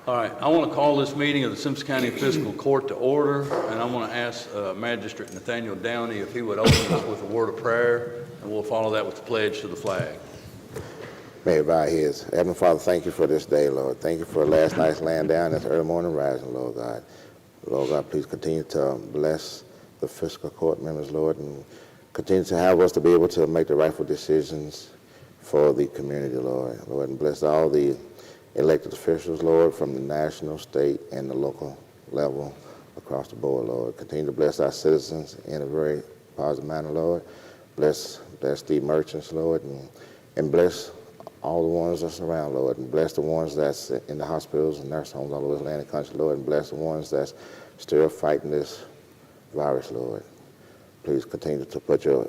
All right, I want to call this meeting of the Simpson County Fiscal Court to order, and I want to ask Magistrate Nathaniel Downey if he would open us with a word of prayer, and we'll follow that with the pledge to the flag. May it bow his. Heavenly Father, thank you for this day, Lord. Thank you for last night's laying down, this early morning rising, Lord God. Lord God, please continue to bless the fiscal court members, Lord, and continue to have us to be able to make the rightful decisions for the community, Lord. Lord, and bless all the elected officials, Lord, from the national, state, and the local level across the board, Lord. Continue to bless our citizens in a very positive manner, Lord. Bless the merchants, Lord, and bless all the ones that's around, Lord, and bless the ones that's in the hospitals and nursing homes all over the land and country, Lord, and bless the ones that's still fighting this virus, Lord. Please continue to put your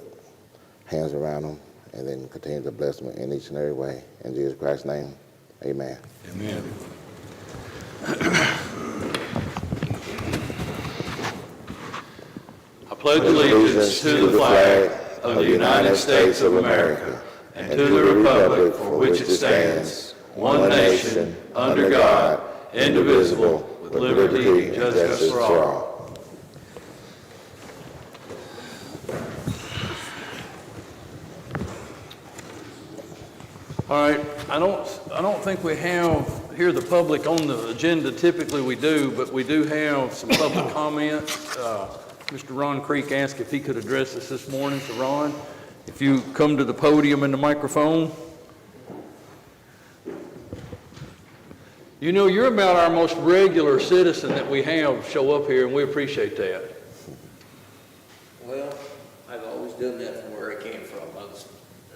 hands around them and then continue to bless them in each and every way. In Jesus Christ's name, amen. Amen. I pledge allegiance to the flag of the United States of America and to the republic for which it stands, one nation, under God, indivisible, with liberty and justice for all. All right, I don't think we have here the public on the agenda. Typically we do, but we do have some public comments. Mr. Ron Creek asked if he could address us this morning. So Ron, if you come to the podium and the microphone. You know, you're about our most regular citizen that we have show up here, and we appreciate that. Well, I've always done that from where I came from. I was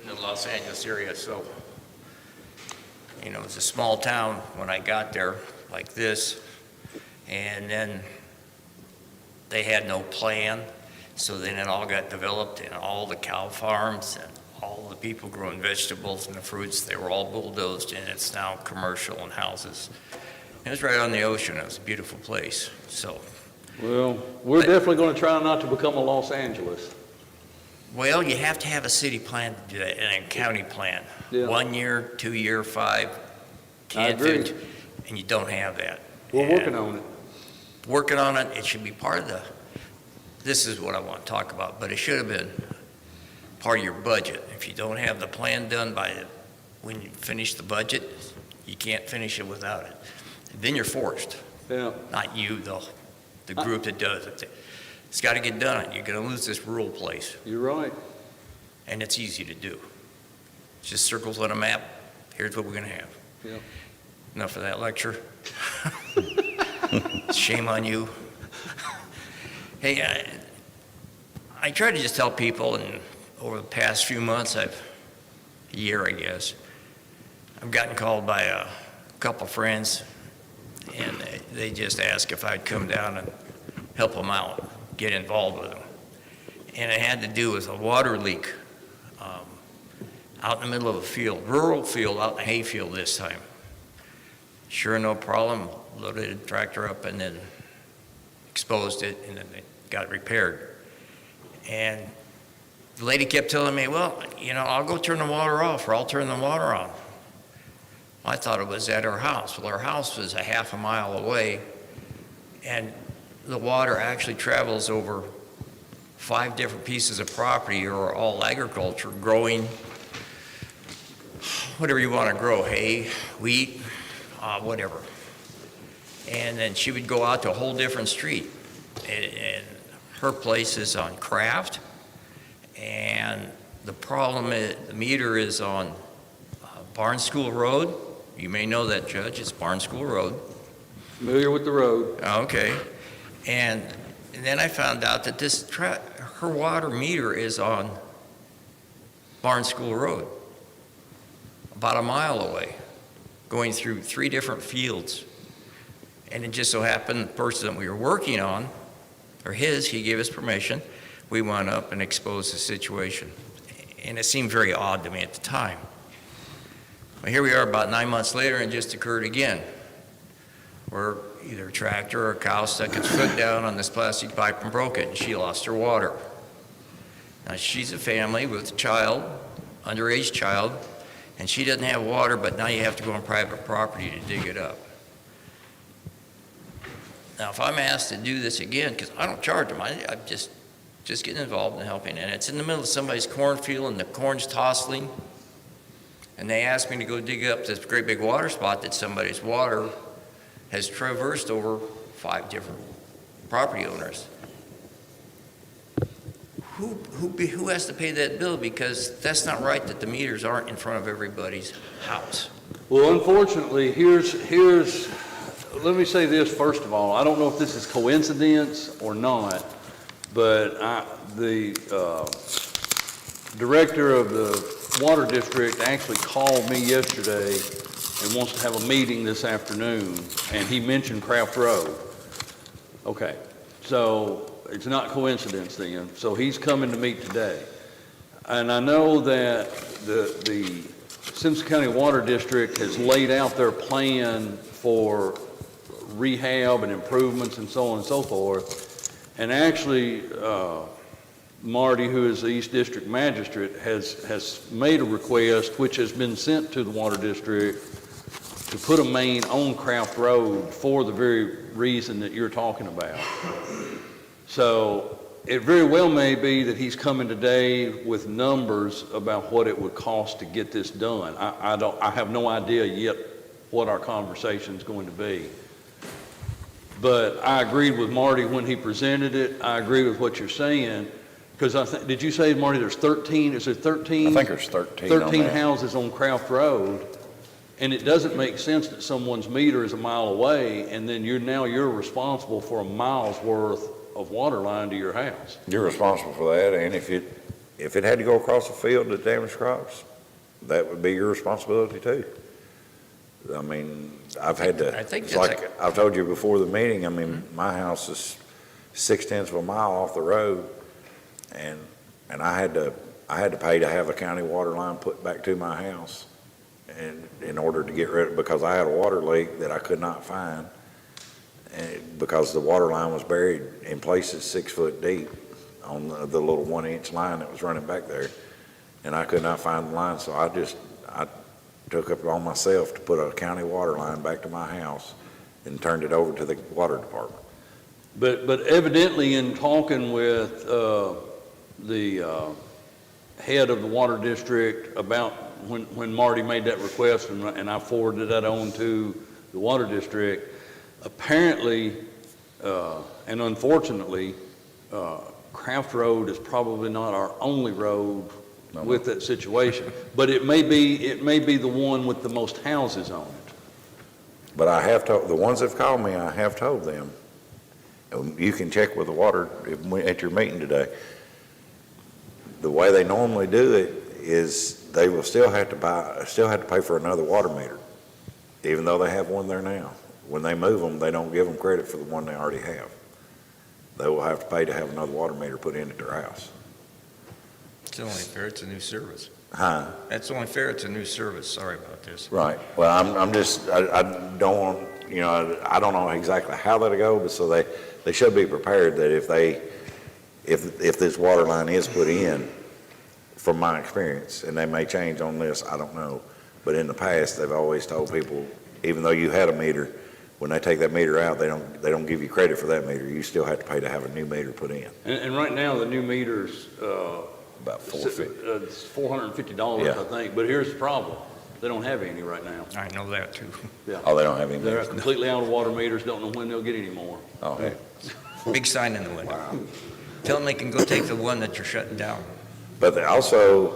in the Los Angeles area, so, you know, it's a small town when I got there, like this, and then they had no plan, so then it all got developed, and all the cow farms and all the people growing vegetables and the fruits, they were all bulldozed, and it's now commercial and houses. It was right on the ocean. It was a beautiful place. So, Well, we're definitely going to try not to become a Los Angeles. well, you have to have a city plan to do that and a county plan. Yeah. 1 year, 2 year, 5, 10, I agree. 15, and you don't have that. We're And working on it. Working on it, it should be part of this is what I want to talk about, but it should have been part of your budget. If you don't have the plan done when you finish the budget, you can't finish it without it. Then you're forced. Yeah. Not you, though, the group that does it. It's got to get done. You're going to lose this rural place, You're right. and it's easy to do. It's just circles on a map. Here's what we're going to have. Yeah. Enough of that lecture. Shame on you. Hey, I try to just tell people, and over the past few months, year I guess, I've gotten called by a couple friends, and they just ask if I'd come down and help them out, get involved with them. And it had to do with a water leak out in the middle of a field, rural field, out in the hayfield this time. Sure, no problem, loaded the tractor up and then exposed it, and then it got repaired. And the lady kept telling me, well, you know, I'll go turn the water off, or I'll turn the water on. I thought it was at her house. Well, her house was a half a mile away, and the water actually travels over 5 different pieces of property, or all agriculture, growing whatever you want to grow, hay, wheat, whatever. And then she would go out to a whole different street. And her place is on Craft, and the problem is the meter is on Barn School Road. You may know that, Judge. It's Barn School Road. Familiar with the road. Okay. And then I found out that her water meter is on Barn School Road, about a mile away, going through 3 different fields. And it just so happened the person that we were working on, or he gave us permission. We went up and exposed the situation. And it seemed very odd to me at the time. But here we are about 9 months later, and it just occurred again, where either a tractor or a cow stuck its foot down on this plastic pipe and broke it, and she lost her water. Now, she's a family with a child, underage child, and she doesn't have water, but now you have to go on private property to dig it up. Now, if I'm asked to do this again, because I don't charge them, I'm just getting involved and helping, and it's in the middle of somebody's cornfield and the corn's tossing, and they ask me to go dig up this great big water spot that somebody's water has traversed over 5 different property owners. Who has to pay that bill? Because that's not right that the meters aren't in front of everybody's house. Well, unfortunately, let me say this first of all. I don't know if this is coincidence or not, but the director of the water district actually called me yesterday and wants to have a meeting this afternoon, and he mentioned Craft Road. Okay, so it's not coincidence then. So he's coming to meet today. And I know that the Simpson County Water District has laid out their plan for rehab and improvements and so on and so forth. And actually, Marty, who is the East District Magistrate, has made a request, which has been sent to the Water District, to put a main on Craft Road for the very reason that you're talking about. So it very well may be that he's coming today with numbers about what it would cost to get this done. I have no idea yet what our conversation is going to be. But I agreed with Marty when he presented it. I agree with what you're saying, because did you say, Marty, there's 13? Is there 13? I think there's 13 on 13 that. houses on Craft Road, and it doesn't make sense that someone's meter is a mile away, and then you're responsible for a mile's worth of water line to your house. You're responsible for that, and if it had to go across the field to damage crops, that would be your responsibility too. I mean, I've had to, I think it's that's like I've told you before the meeting, I mean, my house is 0.6 of a mile off the road, and I had to pay to have a county water line put back to my house, and in order to get rid of, because I had a water leak that I could not find, and because the water line was buried in places 6 foot deep on the little 1-inch line that was running back there, and I could not find the line, so I took up on myself to put a county water line back to my house and turned it over to the water department. But evidently in talking with the head of the water district about when Marty made that request, and I forwarded that on to the water district, apparently and unfortunately, Craft Road is probably not our only road with that situation, but it may be the one with the most houses on it. But I have told, the ones that have called me, I have told them, and you can check with the water at your meeting today, the way they normally do it is they will still have to pay for another water meter, even though they have one there now. When they move them, they don't give them credit for the one they already have. They will have to pay to have another water meter put in at their house. It's only fair, it's a new service. Huh? That's only fair, it's a new service. Sorry about this. Right. Well, I don't want, I don't know exactly how that'll go, but so they should be prepared that if this water line is put in, from my experience, and they may change on this, I don't know. But in the past, they've always told people, even though you had a meter, when they take that meter out, they don't give you credit for that meter. You still have to pay to have a new meter put in. And right now, the new meters, About $450. it's $450, Yeah. I think. But here's the problem. They don't have any right now. I know that too. Oh, they don't have any They're meters? completely out of water meters, don't know when they'll get any more. Oh, heck. Big sign in the window. Tell them they can go take the one that you're shutting down. But they also,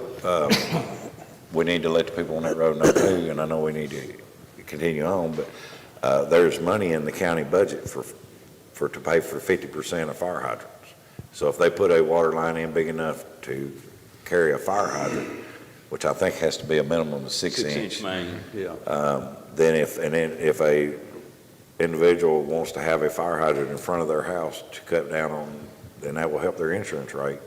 we need to let the people on that road know too, and I know we need to continue on, but there's money in the county budget to pay for 50% of fire hydrants. So if they put a water line in big enough to carry a fire hydrant, which I think has to be a minimum of 6-inch. 6-inch main, yeah. Then if a individual wants to have a fire hydrant in front of their house to cut down on, then that will help their insurance rate.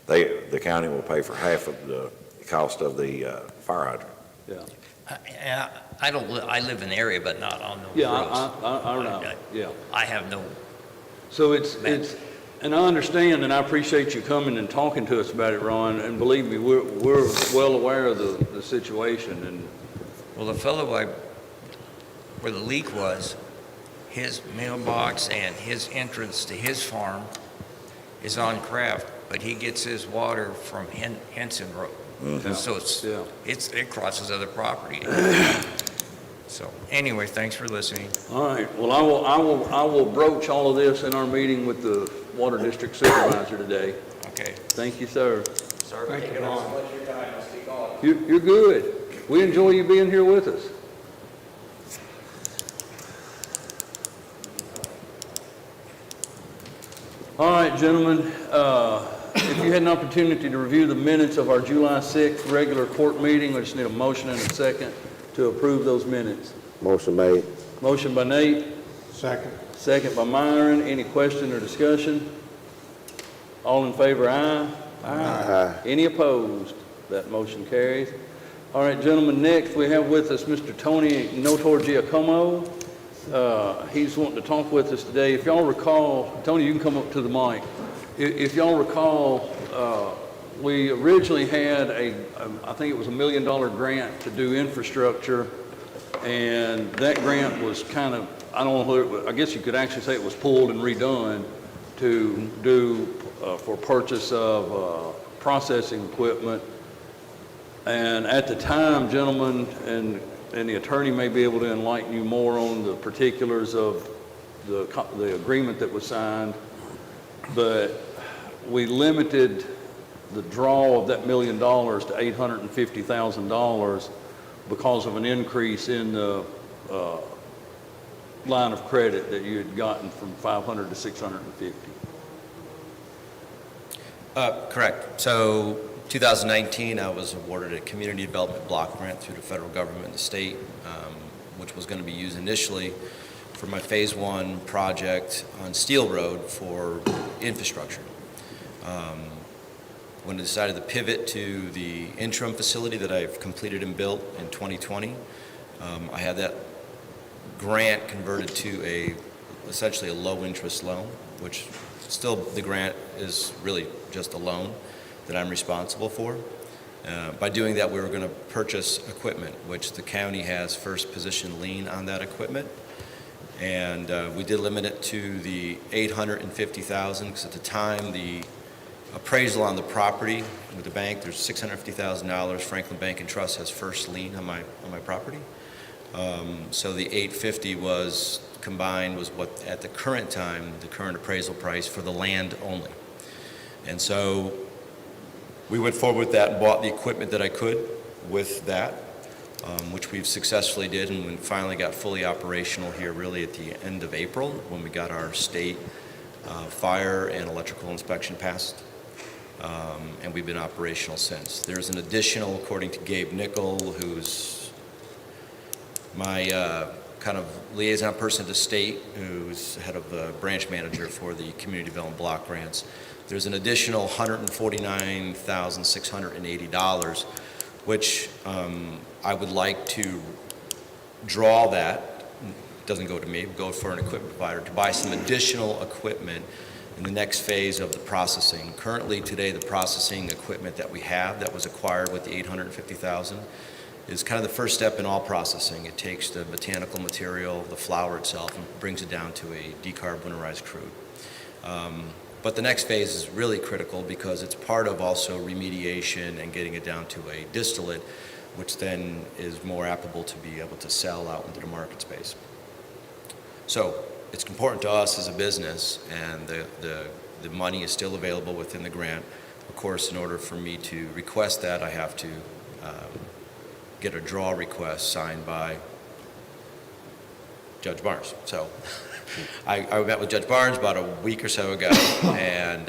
The county will pay for half of the cost of the fire hydrant. Yeah. I live in the area, but not on those Yeah, roads. I don't know, yeah. I have no, So it's, and I understand, and I appreciate you coming and talking to us about it, Ron, and believe me, we're well aware of the situation, and well, the fellow where the leak was, his mailbox and his entrance to his farm is on Craft, but he gets his water from Henson Road. So Yeah. it crosses other property. So anyway, thanks for listening. All right, well, I will broach all of this in our meeting with the Water District Supervisor today. Okay. Thank you, sir. Sorry for taking up so much of your time. I'll speak on. You're good. We enjoy you being here with us. All right, gentlemen, if you had an opportunity to review the minutes of our July 6th regular court meeting, I just need a motion and a second to approve those minutes. Motion made. Motion by Nate, Second. second by Myron. Any question or discussion? All in favor, aye? Aye. Any opposed? That motion carries. All right, gentlemen, next we have with us Mr. Tony Notor-Giacomo. He's wanting to talk with us today. If y'all recall, Tony, you can come up to the mic. If y'all recall, we originally had I think it was $1 million grant to do infrastructure, and that grant was kind of, I don't know whether it was, I guess you could actually say it was pulled and redone to do for purchase of processing equipment. And at the time, gentlemen, and the attorney may be able to enlighten you more on the particulars of the agreement that was signed, but we limited the draw of that $1 million to $850,000 because of an increase in the line of credit that you had gotten from 500 to 650. Correct. So 2019, I was awarded a community development block grant through the federal government and the state, which was going to be used initially for my phase 1 project on Steel Road for infrastructure. When I decided to pivot to the interim facility that I've completed and built in 2020, I had that grant converted to essentially a low interest loan, which still the grant is really just a loan that I'm responsible for. By doing that, we were going to purchase equipment, which the county has first position lien on that equipment. And we did limit it to the $850,000 because at the time the appraisal on the property with the bank, there's $650,000. Franklin Bank and Trust has first lien on my property. So the $850 was combined was what at the current time the current appraisal price for the land only. And so we went forward with that and bought the equipment that I could with that, which we've successfully did, and we finally got fully operational here really at the end of April when we got our state fire and electrical inspection passed, and we've been operational since. There's an additional, according to Gabe Nickel, who's my kind of liaison person to state, who's head of the branch manager for the community development block grants. There's an additional $149,680, which I would like to draw that, doesn't go to me, go for an equipment provider, to buy some additional equipment in the next phase of the processing. Currently today, the processing equipment that we have that was acquired with the $850,000 is kind of the first step in all processing. It takes the botanical material, the flour itself, and brings it down to a decarbonized crude. But the next phase is really critical because it's part of also remediation and getting it down to a distillate, which then is more applicable to be able to sell out into the market space. So it's important to us as a business, and the money is still available within the grant. Of course, in order for me to request that, I have to get a draw request signed by Judge Barnes. So I met with Judge Barnes about a week or so ago, and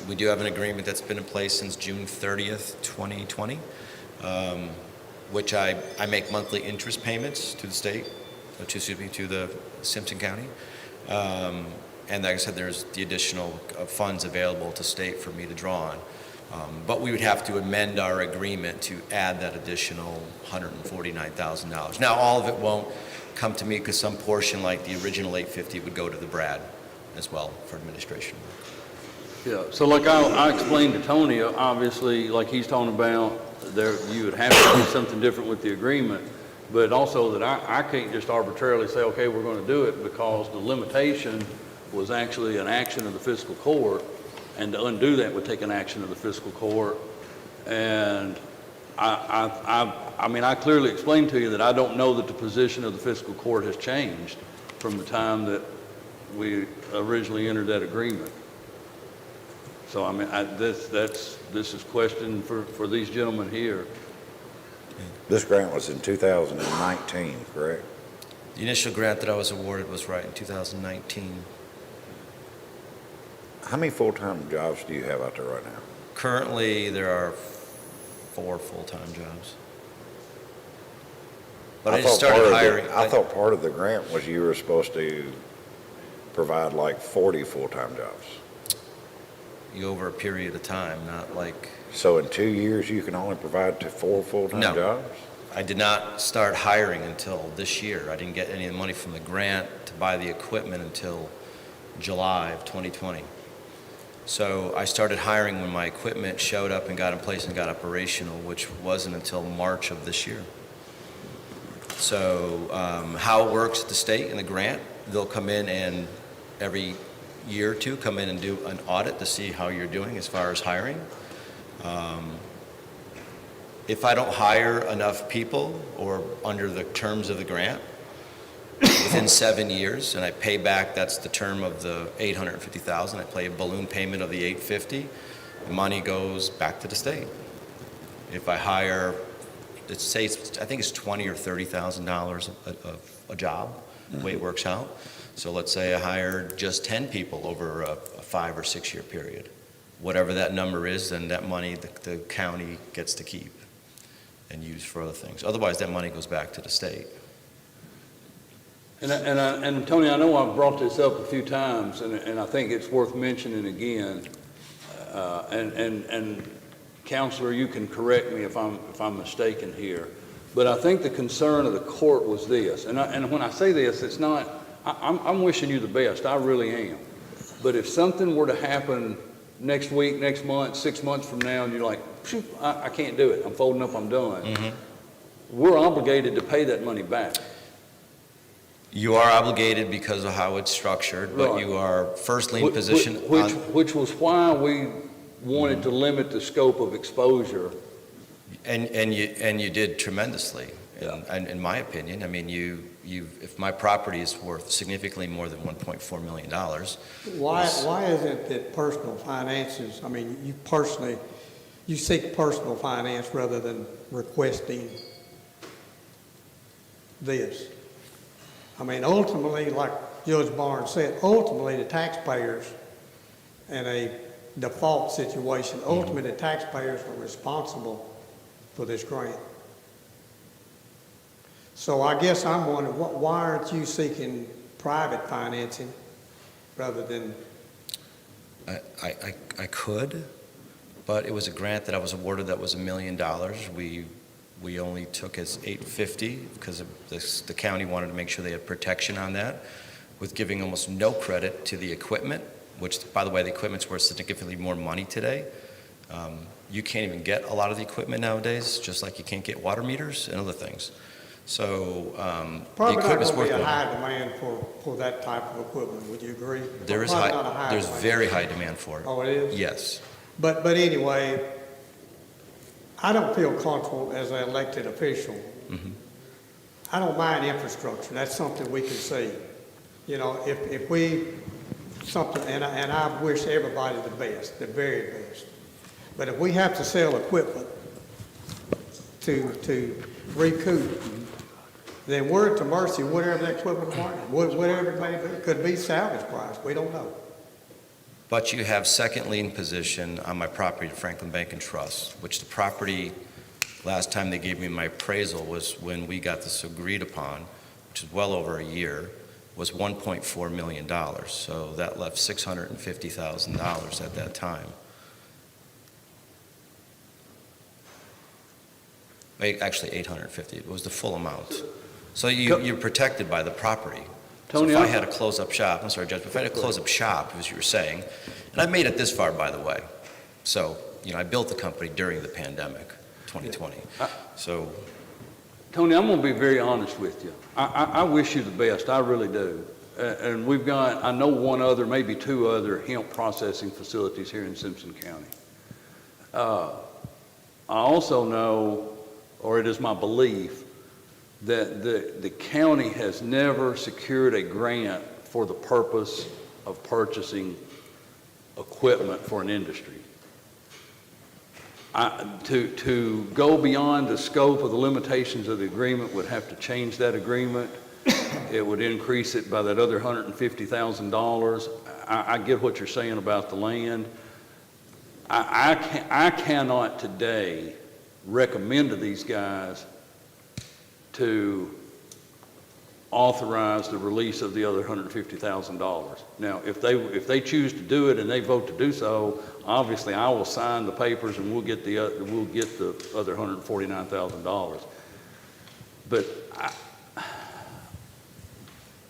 we do have an agreement that's been in place since June 30th, 2020, which I make monthly interest payments to the state, to the Simpson County. And like I said, there's the additional funds available to state for me to draw on. But we would have to amend our agreement to add that additional $149,000. Now, all of it won't come to me because some portion, like the original $850, would go to the Brad as well for administration. Yeah, so like I explained to Tony, obviously, like he's talking about, you would have to do something different with the agreement. but also that I can't just arbitrarily say, okay, we're going to do it, because the limitation was actually an action of the fiscal court, and to undo that would take an action of the fiscal court. And I mean, I clearly explained to you that I don't know that the position of the fiscal court has changed from the time that we originally entered that agreement. So, I mean, this is question for these gentlemen here. This grant was in 2019, correct? The initial grant that I was awarded was right in 2019. How many full-time jobs do you have out there right now? Currently, there are 4 full-time jobs. But I just thought part started of the- hiring. I thought part of the grant was you were supposed to provide like 40 full-time jobs. Over a period of time, not like, So in 2 years, you can only provide to 4 full-time No. jobs? I did not start hiring until this year. I didn't get any of the money from the grant to buy the equipment until July of 2020. So I started hiring when my equipment showed up and got in place and got operational, which wasn't until March of this year. So how it works at the state and the grant, they'll come in and every year or two come in and do an audit to see how you're doing as far as hiring. If I don't hire enough people or under the terms of the grant within 7 years, and I pay back, that's the term of the $850,000, I pay a balloon payment of the $850, the money goes back to the state. If I hire, let's say, I think it's $20,000 or $30,000 a job, the way it works out. So let's say I hired just 10 people over a 5 or 6 year period. Whatever that number is, then that money the county gets to keep and use for other things. Otherwise, that money goes back to the state. And Tony, I know I've brought this up a few times, and I think it's worth mentioning again. And Counselor, you can correct me if I'm mistaken here, but I think the concern of the court was this, and when I say this, it's not, I'm wishing you the best, I really am. But if something were to happen next week, next month, 6 months from now, and you're like, shoot, I can't do it, I'm folding up, I'm done. We're obligated to pay that money back. You are obligated because of how it's structured, but Right. you are first lien position Which was why we wanted to limit the scope of exposure. and you did tremendously, in my opinion. I mean, if my property is worth significantly more than $1.4 million. Why is it that personal finances, I mean, you seek personal finance rather than requesting this? I mean, ultimately, like Judge Barnes said, ultimately the taxpayers in a default situation, ultimately the taxpayers are responsible for this grant. So I guess I'm wondering, why aren't you seeking private financing rather than? I could, but it was a grant that I was awarded that was $1 million. We only took as $850 because the county wanted to make sure they had protection on that, with giving almost no credit to the equipment, which, by the way, the equipment's worth significantly more money today. You can't even get a lot of the equipment nowadays, just like you can't get water meters and other things. So the Probably not equipment's going worth to be a more. high demand for that type of equipment, would you agree? There is Probably not a high there's demand. very high demand for it. Oh, it is? Yes. But anyway, I don't feel comfortable as an elected official. I don't mind infrastructure. That's something we can see. You know, if we, something, and I wish everybody the best, the very best. But if we have to sell equipment to recoup, then we're at the mercy of whatever that equipment market, whatever it may be. Could be salvage price, we don't know. But you have second lien position on my property at Franklin Bank and Trust, which the property, last time they gave me my appraisal was when we got this agreed upon, which is well over a year, was $1.4 million. So that left $650,000 at that time. Actually, $850. It was the full amount. So you're protected by the property. Tony, So if I had a close-up shop, I'm sorry, Judge, but if I had a close-up shop, as you were saying, and I made it this far, by the way. So, I built the company during the pandemic, 2020. So Tony, I'm gonna be very honest with you. I wish you the best, I really do. And we've got, I know one other, maybe two other hemp processing facilities here in Simpson County. I also know, or it is my belief, that the county has never secured a grant for the purpose of purchasing equipment for an industry. To go beyond the scope of the limitations of the agreement would have to change that agreement. It would increase it by that other $150,000. I get what you're saying about the land. I cannot today recommend to these guys to authorize the release of the other $150,000. Now, if they choose to do it and they vote to do so, obviously I will sign the papers and we'll get the other $149,000. But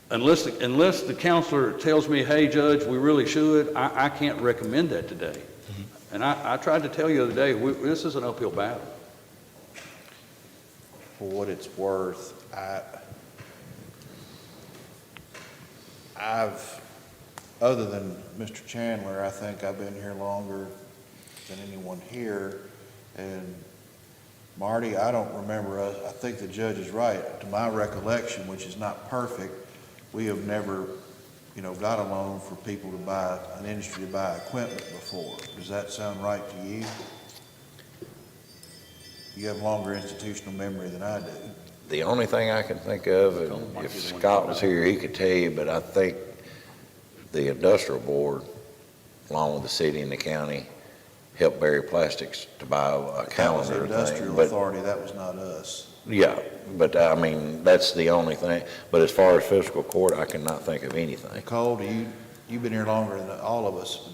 unless the counselor tells me, hey, Judge, we really should, I can't recommend that today. And I tried to tell you the other day, this is an uphill battle. For what it's worth, other than Mr. Chandler, I think I've been here longer than anyone here. And Marty, I don't remember us, I think the judge is right. To my recollection, which is not perfect, we have never, got a loan for people to buy, an industry to buy equipment before. Does that sound right to you? You have longer institutional memory than I do. The only thing I can think of, and if Scott was here, he could tell you, but I think the industrial board, along with the city and the county, helped Berry Plastics to buy a calendar That was the industrial thing. authority, that was not us. Yeah, but I mean, that's the only thing. But as far as fiscal court, I cannot think of anything. Nicole, you've been here longer than all of us.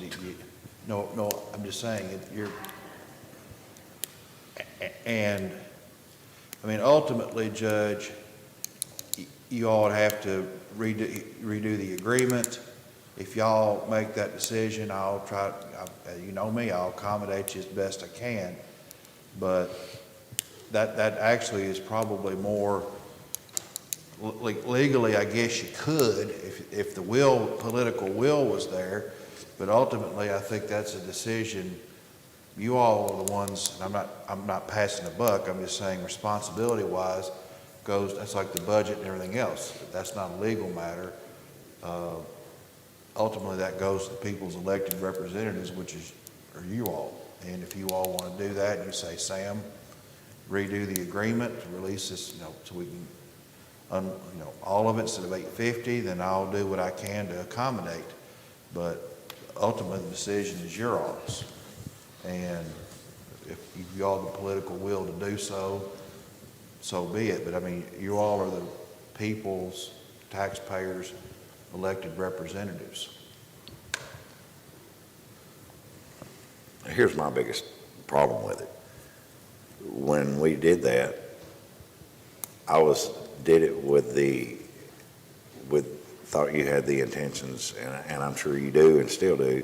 No, I'm just saying, and, I mean, ultimately, Judge, you all would have to redo the agreement. If y'all make that decision, I'll try, you know me, I'll accommodate you as best I can. But that actually is probably more, legally, I guess you could, if the political will was there. But ultimately, I think that's a decision. You all are the ones, and I'm not passing the buck, I'm just saying responsibility-wise that's like the budget and everything else. That's not a legal matter. Ultimately, that goes to the people's elected representatives, which are you all. And if you all want to do that, you say, Sam, redo the agreement to release this, so we can, all of it instead of $850, then I'll do what I can to accommodate. But ultimately, the decision is your all's. And if you all have the political will to do so, so be it. But I mean, you all are the people's, taxpayers, elected representatives. Here's my biggest problem with it. When we did that, did it thought you had the intentions, and I'm sure you do and still do,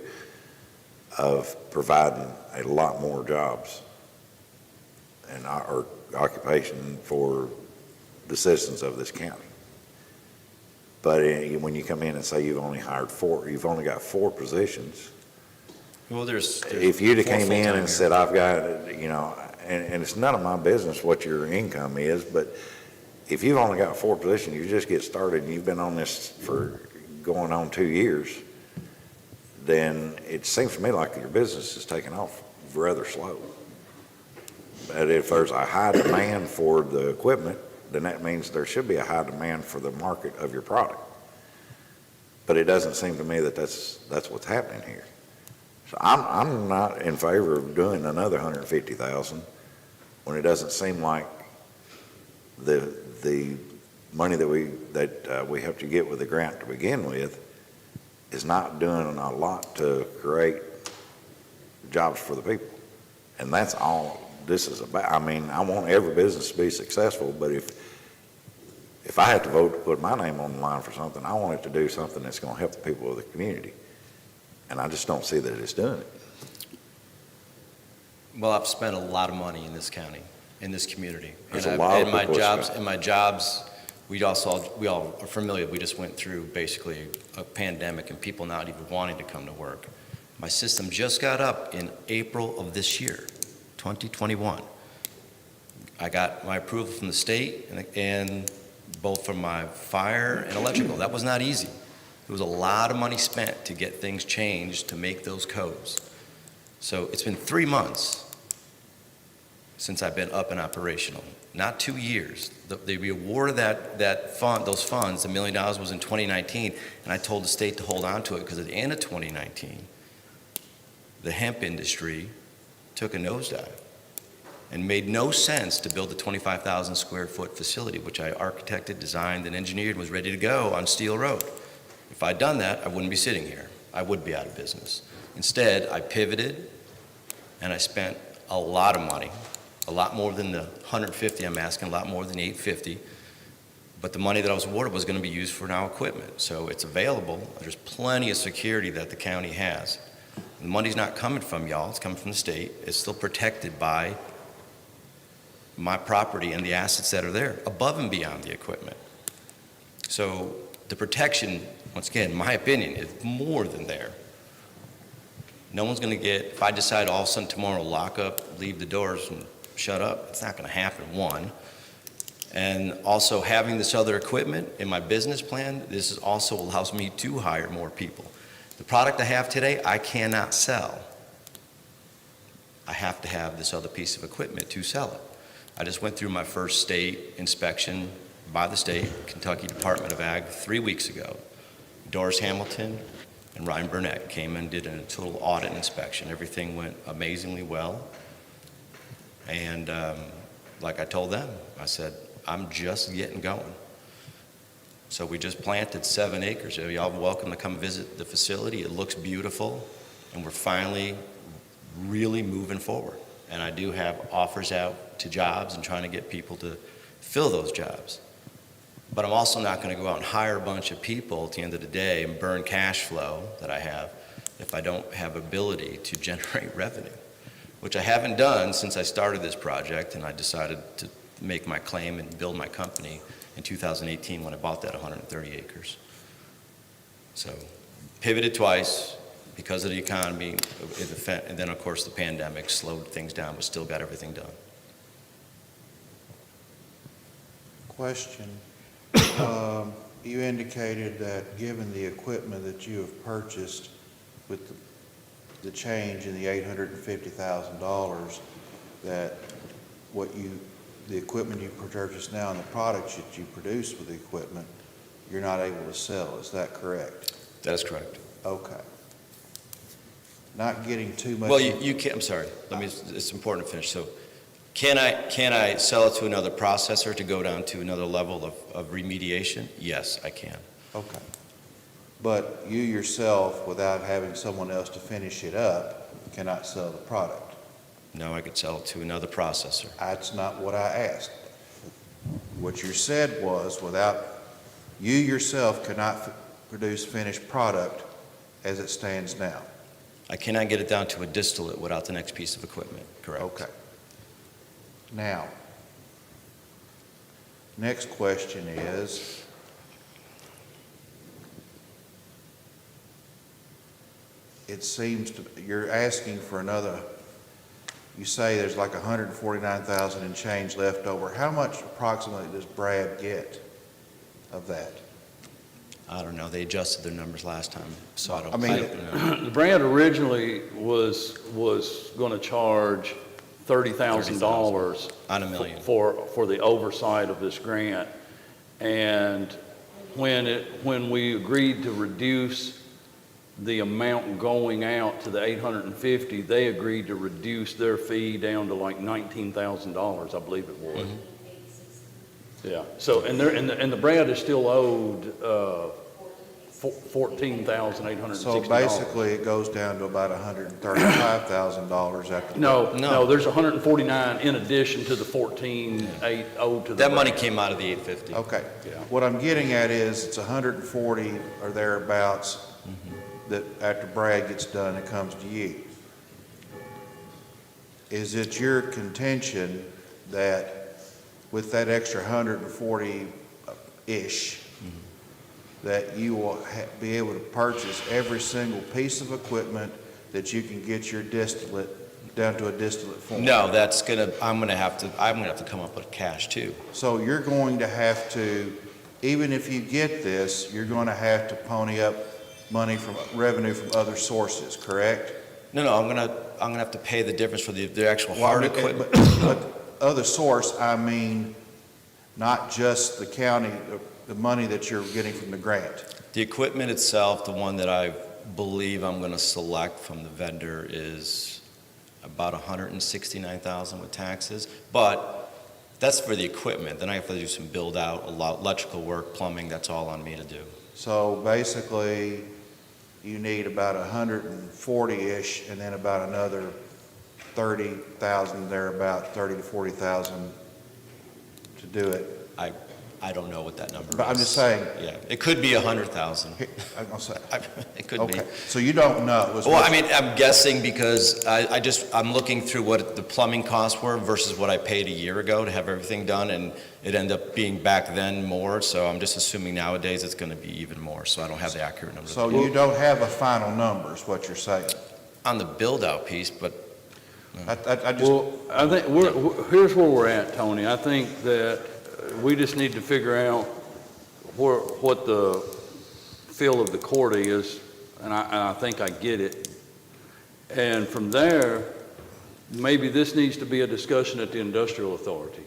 of providing a lot more jobs and or occupation for the citizens of this county. But when you come in and say you've only got 4 positions. Well, there's If you'd have 4 came in full-time and here. said, I've got, and it's none of my business what your income is, but if you've only got 4 positions, you just get started and you've been on this for going on 2 years, then it seems to me like your business is taking off rather slow. But if there's a high demand for the equipment, then that means there should be a high demand for the market of your product. But it doesn't seem to me that that's what's happening here. So I'm not in favor of doing another $150,000 when it doesn't seem like the money that we have to get with the grant to begin with is not doing a lot to create jobs for the people. And that's all this is about. I mean, I want every business to be successful, but if I have to vote to put my name on the line for something, I want it to do something that's going to help the people of the community. And I just don't see that it's doing it. Well, I've spent a lot of money in this county, in this community. There's And a lot of in my people jobs, spend. in my jobs, we all are familiar, we just went through basically a pandemic and people not even wanting to come to work. My system just got up in April of this year, 2021. I got my approval from the state and both from my fire and electrical. That was not easy. There was a lot of money spent to get things changed to make those codes. So it's been 3 months since I've been up and operational, not 2 years. The award of those funds, $1 million, was in 2019, and I told the state to hold on to it because at the end of 2019, the hemp industry took a nosedive and made no sense to build a 25,000 square foot facility, which I architected, designed, and engineered, and was ready to go on Steel Road. If I'd done that, I wouldn't be sitting here. I would be out of business. Instead, I pivoted, and I spent a lot of money, a lot more than the 150 I'm asking, a lot more than 850. But the money that I was awarded was going to be used for now equipment. So it's available. There's plenty of security that the county has. The money's not coming from y'all, it's coming from the state. It's still protected by my property and the assets that are there, above and beyond the equipment. So the protection, once again, in my opinion, is more than there. No one's going to get, if I decide all of a sudden tomorrow, lock up, leave the doors, and shut up, it's not going to happen, one. And also having this other equipment in my business plan, this also allows me to hire more people. The product I have today, I cannot sell. I have to have this other piece of equipment to sell it. I just went through my first state inspection by the state, Kentucky Department of Ag, 3 weeks ago. Doris Hamilton and Ryan Burnett came and did a total audit inspection. Everything went amazingly well. And like I told them, I said, I'm just getting going. So we just planted 7 acres. Y'all are welcome to come visit the facility. It looks beautiful, and we're finally really moving forward. And I do have offers out to jobs and trying to get people to fill those jobs. But I'm also not going to go out and hire a bunch of people at the end of the day and burn cash flow that I have if I don't have ability to generate revenue, which I haven't done since I started this project, and I decided to make my claim and build my company in 2018 when I bought that 130 acres. So pivoted twice because of the economy, and then of course the pandemic slowed things down, but still got everything done. Question. You indicated that given the equipment that you have purchased with the change in the $850,000, that the equipment you purchased now and the products that you produce with the equipment, you're not able to sell. Is that correct? That is correct. Okay. Not getting too much. Well, you can't, I'm sorry, it's important to finish. So can I sell it to another processor to go down to another level of remediation? Yes, I can. Okay. But you yourself, without having someone else to finish it up, cannot sell the product. No, I could sell it to another processor. That's not what I asked. What you said was you yourself cannot produce finished product as it stands now. I cannot get it down to a distillate without the next piece of equipment, correct? Okay. Now, next question is, it seems you're asking for another, you say there's like 149,000 and change left over. How much approximately does Brad get of that? I don't know, they adjusted their numbers last time, so I don't The Brad originally was going to charge $30,000 on $1 million. for the oversight of this grant. And when we agreed to reduce the amount going out to the 850, they agreed to reduce their fee down to like $19,000, I believe it was. Yeah. So and the Brad is still owed $14,860. So basically, it goes down to about $135,000 after. No, there's 149 in addition to the 14,800 owed to the That Brad. money came out of the 850. Okay. Yeah. What I'm getting at is it's 140 or thereabouts that after Brad gets done, it comes to you. Is it your contention that with that extra 140-ish, that you will be able to purchase every single piece of equipment that you can get your distillate down to a distillate form? No, I'm gonna have to come up with cash too. So you're going to have to, even if you get this, you're going to have to pony up money from revenue from other sources, correct? No, I'm gonna have to pay the difference for the actual Well, hard equipment. But other source, I mean, not just the county, the money that you're getting from the grant. The equipment itself, the one that I believe I'm gonna select from the vendor is about $169,000 with taxes, but that's for the equipment. Then I have to do some build out, electrical work, plumbing, that's all on me to do. So basically, you need about 140-ish, and then about another 30,000 there, about 30 to 40,000 to do it. I don't know what that number is. But I'm just saying. Yeah, it could be 100,000. I'm gonna say. It could be. Okay, so you don't know. Well, I mean, I'm guessing because I'm looking through what the plumbing costs were versus what I paid a year ago to have everything done, and it ended up being back then more, so I'm just assuming nowadays it's gonna be even more, so I don't have the accurate numbers. So you don't have a final number, is what you're saying? On the build-out piece, but I just, Well, I think here's where we're at, Tony. I think that we just need to figure out what the feel of the court is, and I think I get it. And from there, maybe this needs to be a discussion at the industrial authority.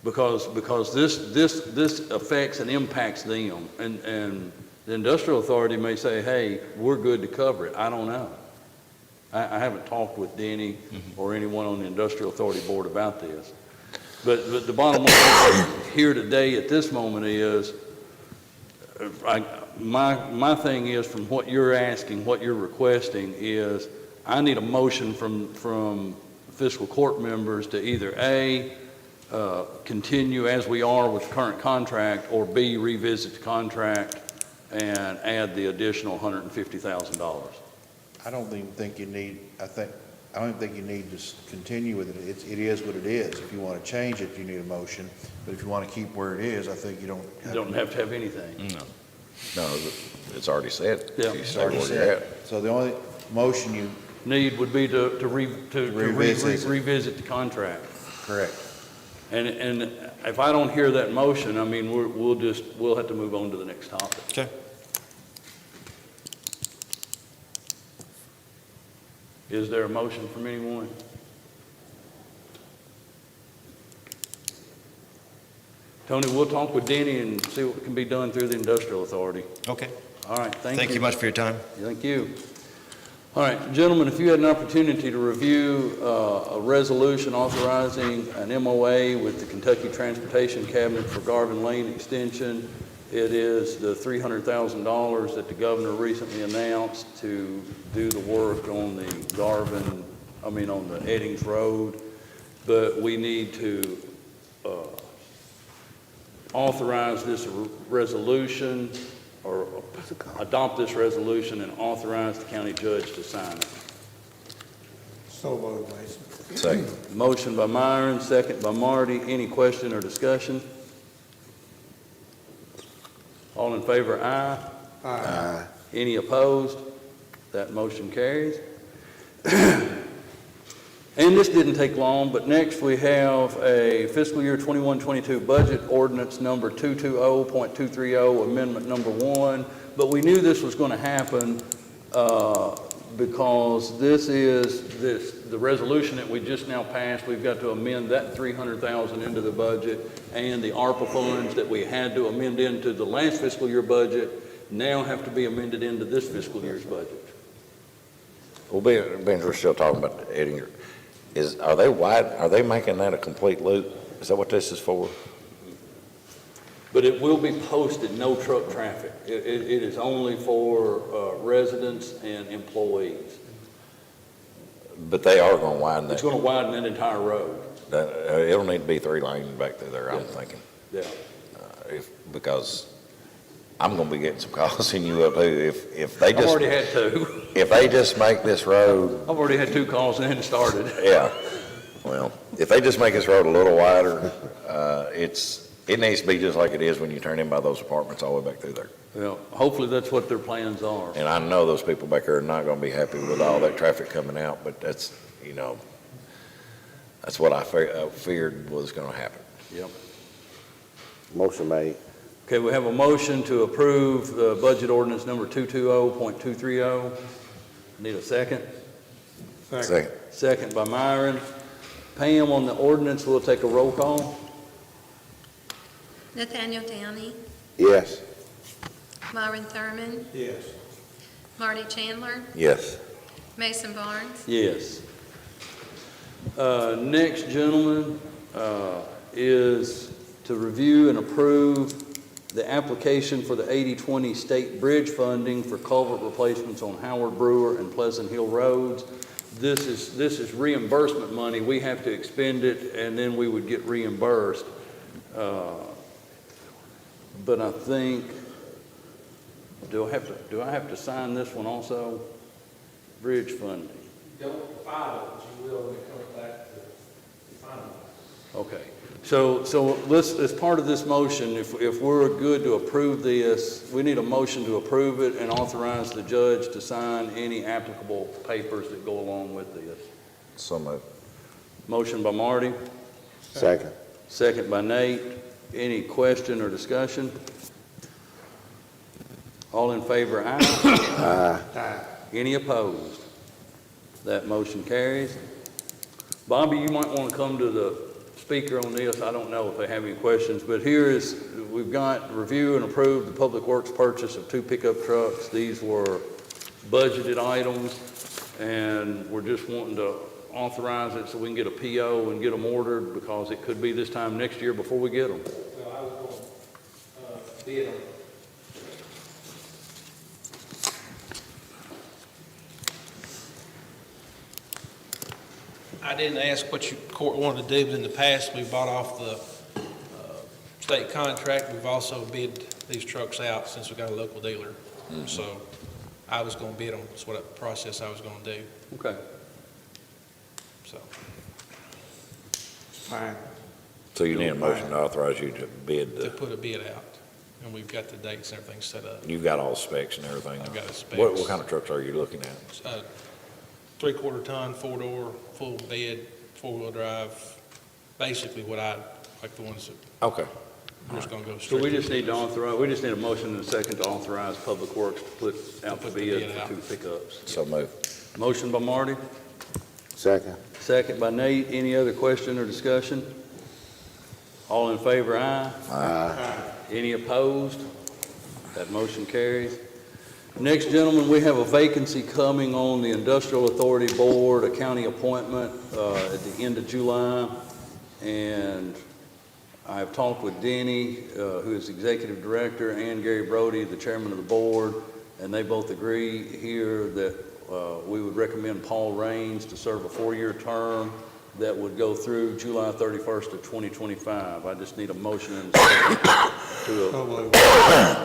Because this affects and impacts them, and the industrial authority may say, hey, we're good to cover it. I don't know. I haven't talked with Denny or anyone on the industrial authority board about this. But the bottom line here today at this moment is, my thing is, from what you're asking, what you're requesting is, I need a motion from fiscal court members to either A, continue as we are with the current contract, or B, revisit the contract and add the additional $150,000. I don't even think you need, I don't think you need to continue with it. It is what it is. If you want to change it, you need a motion. But if you want to keep where it is, I think you don't You don't have to have anything. no. No, it's already said. Yeah. You say where you're at. So the only motion you, Need would be to Revisit. revisit the contract. correct. And if I don't hear that motion, I mean, we'll have to move on to the next topic. Okay. Is there a motion from anyone? Tony, we'll talk with Denny and see what can be done through the industrial authority. Okay. All right, Thank you much for your time. Thank you. All right, gentlemen, if you had an opportunity to review a resolution authorizing an MOA with the Kentucky Transportation Cabinet for Garvin Lane Extension, it is the $300,000 that the governor recently announced to do the work on the on the Eddings Road. But we need to authorize this resolution, or adopt this resolution and authorize the county judge to sign it. So moved, Mason. Second. Motion by Myron, second by Marty. Any question or discussion? All in favor, aye. Aye. Any opposed? That motion carries. And this didn't take long, but next we have a fiscal year 21-22 budget ordinance number 220.230, amendment number 1. But we knew this was going to happen because the resolution that we just now passed, we've got to amend that $300,000 into the budget, and the ARPA funds that we had to amend into the last fiscal year budget now have to be amended into this fiscal year's budget. Well, being we're still talking about Eddinger, are they making that a complete loop? Is that what this is for? But it will be posted, no truck traffic. It is only for residents and employees. But they are going to widen It's that. going to widen that entire road. It'll need to be 3 lanes back through there, I'm Yeah. thinking. Yeah. Because I'm gonna be getting some calls in you up too. If they I've already just, had two. if they just make this road, I've already had two calls and it hadn't started. yeah, well, if they just make this road a little wider, it needs to be just like it is when you turn in by those apartments all the way back through there. Well, hopefully that's what their plans are. And I know those people back there are not gonna be happy with all that traffic coming out, but that's, that's what I feared was gonna happen. Yep. Motion made. Okay, we have a motion to approve the budget ordinance number 220.230. Need a second? Second. Second by Myron. Pam, on the ordinance, we'll take a roll call. Nathaniel Downey, Yes. Myron Thurman, Yes. Marty Chandler, Yes. Mason Barnes, Yes. Next, gentlemen, is to review and approve the application for the 80/20 state bridge funding for culvert replacements on Howard Brewer and Pleasant Hill roads. This is reimbursement money. We have to expend it, and then we would get reimbursed. But I think, do I have to sign this one also? Bridge funding. Don't file it, but you will when it comes back to finalize. Okay, so let's, as part of this motion, if we're good to approve this, we need a motion to approve it and authorize the judge to sign any applicable papers that go along with this. So moved. Motion by Marty, Second. second by Nate. Any question or discussion? All in favor, aye. Aye. Any opposed? That motion carries. Bobby, you might want to come to the speaker on this. I don't know if they have any questions, but here is, we've got review and approve the Public Works purchase of 2 pickup trucks. These were budgeted items, and we're just wanting to authorize it so we can get a PO and get them ordered, because it could be this time next year before we get them. Well, I was going to bid on it. I didn't ask what your court wanted to do, but in the past, we bought off the state contract. We've also bid these trucks out since we got a local dealer. So I was going to bid on, that's what process I was going to do, Okay. so. Fine. So you need a motion to authorize you to bid To the, put a bid out, and we've got the dates and everything set up. you've got all the specs and everything. I've got the specs. What kind of trucks are you looking at? 3/4 ton, 4-door, full bed, 4-wheel drive, basically what I, like the ones that Okay. we're just gonna go So straight. we just need to authorize, we just need a motion and a second to authorize Public Works to put out the put the bid bid for out. 2 pickups. So moved. Motion by Marty, Second. second by Nate. Any other question or discussion? All in favor, aye. Aye. Any opposed? That motion carries. Next, gentlemen, we have a vacancy coming on the Industrial Authority Board, a county appointment at the end of July. And I've talked with Denny, who is Executive Director, and Gary Brody, the Chairman of the Board, and they both agree here that we would recommend Paul Raines to serve a 4-year term that would go through July 31st of 2025. I just need a motion and a second to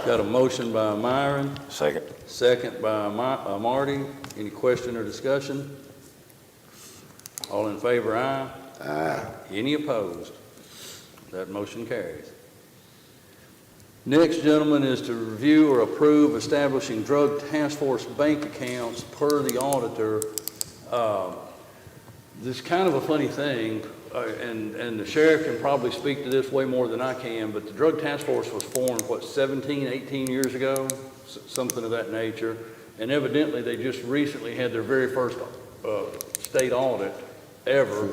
got a motion by Myron, Second. second by Marty. Any question or discussion? All in favor, aye. Aye. Any opposed? That motion carries. Next, gentlemen, is to review or approve establishing drug task force bank accounts per the auditor. This is kind of a funny thing, and the sheriff can probably speak to this way more than I can, but the drug task force was formed, 17, 18 years ago? Something of that nature. And evidently, they just recently had their very first state audit ever.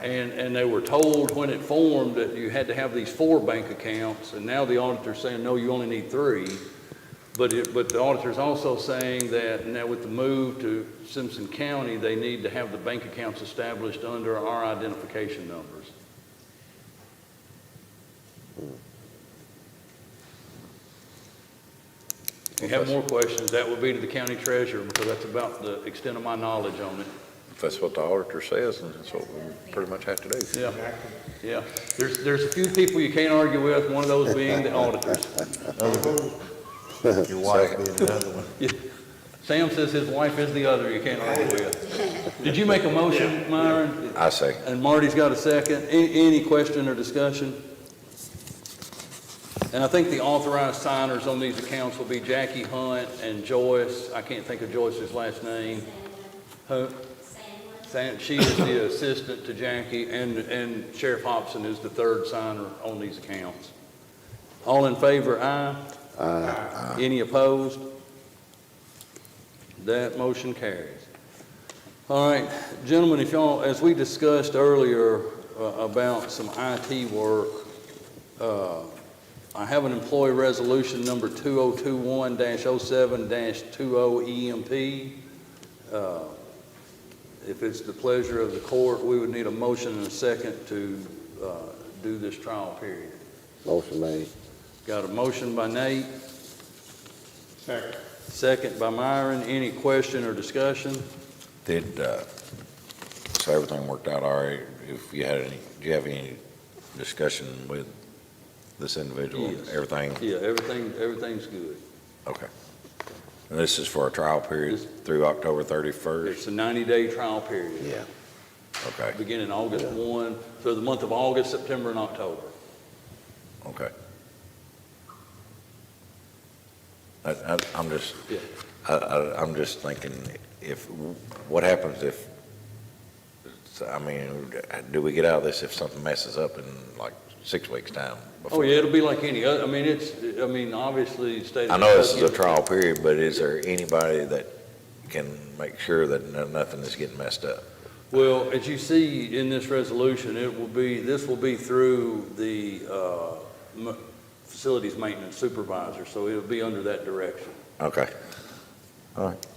And they were told when it formed that you had to have these 4 bank accounts, and now the auditor's saying, no, you only need 3. But the auditor's also saying that now with the move to Simpson County, they need to have the bank accounts established under our identification numbers. If you have more questions, that would be to the county treasurer, because that's about the extent of my knowledge on it. If that's what the auditor says, then that's what we pretty much have to do. Yeah, yeah. There's a few people you can't argue with, one of those being the auditors. Your wife being another one. Sam says his wife is the other, you can't argue with. Did you make a motion, Myron? I say. And Marty's got a second. Any question or discussion? And I think the authorized signers on these accounts will be Jackie Hunt and Joyce. I can't think of Joyce's last name. Who? She is the assistant to Jackie, and Sheriff Hobson is the third signer on these accounts. All in favor, aye? Aye. Any opposed? That motion carries. All right, gentlemen, if y'all, as we discussed earlier about some IT work, I have an employee resolution number 2021-07-20 EMP. If it's the pleasure of the court, we would need a motion and a second to do this trial period. Motion made. Got a motion by Nate, Second. second by Myron. Any question or discussion? So everything worked out all right? If you had any, do you have any discussion with this individual? Yes. Everything? Yeah, everything's good. Okay. And this is for a trial period through October 31st? It's a 90-day trial period. Yeah. Okay, Beginning August 1 through the month of August, September, and October. okay. I'm just, Yeah. I'm just thinking, what happens if, I mean, do we get out of this if something messes up in like 6 weeks' time? Oh, yeah, it'll be like any other, I mean, obviously, state. I know this is a trial period, but is there anybody that can make sure that nothing is getting messed up? Well, as you see in this resolution, this will be through the facilities maintenance supervisor, so it'll be under that direction. Okay. All right.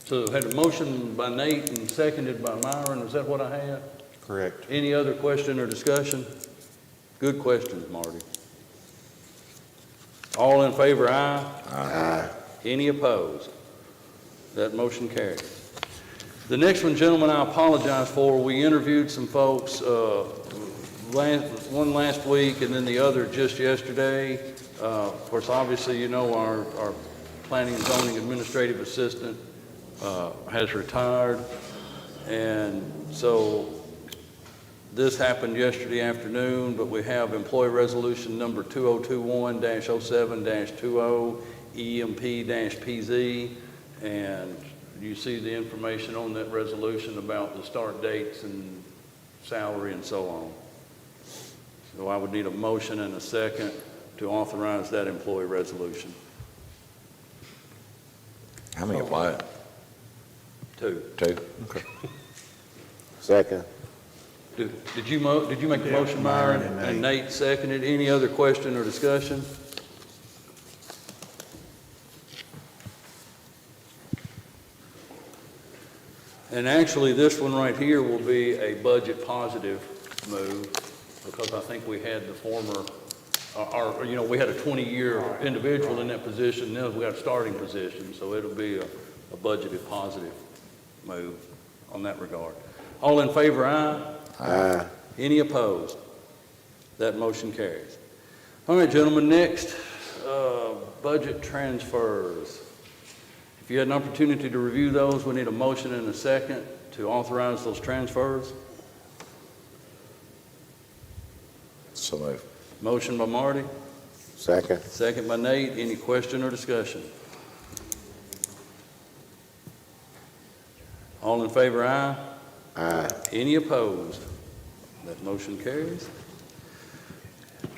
So had a motion by Nate and seconded by Myron, is that what I had? Correct. Any other question or discussion? Good questions, Marty. All in favor, aye? Aye. Any opposed? That motion carries. The next one, gentlemen, I apologize for. We interviewed some folks, one last week and then the other just yesterday. Of course, obviously, you know, our planning and zoning administrative assistant has retired. And so this happened yesterday afternoon, but we have employee resolution number 2021-07-20 EMP-PZ. And you see the information on that resolution about the start dates and salary and so on. So I would need a motion and a second to authorize that employee resolution. How many applied? Two. Two? Okay. Second. Did you make the motion, Myron? And Nate seconded. Any other question or discussion? And actually, this one right here will be a budget positive move, because I think we had the former, we had a 20-year individual in that position, now we got a starting position, so it'll be a budgeted positive move on that regard. All in favor, aye? Aye. Any opposed? That motion carries. All right, gentlemen, next, budget transfers. If you had an opportunity to review those, we need a motion and a second to authorize those transfers. So moved. Motion by Marty, Second. second by Nate. Any question or discussion? All in favor, aye? Aye. Any opposed? That motion carries.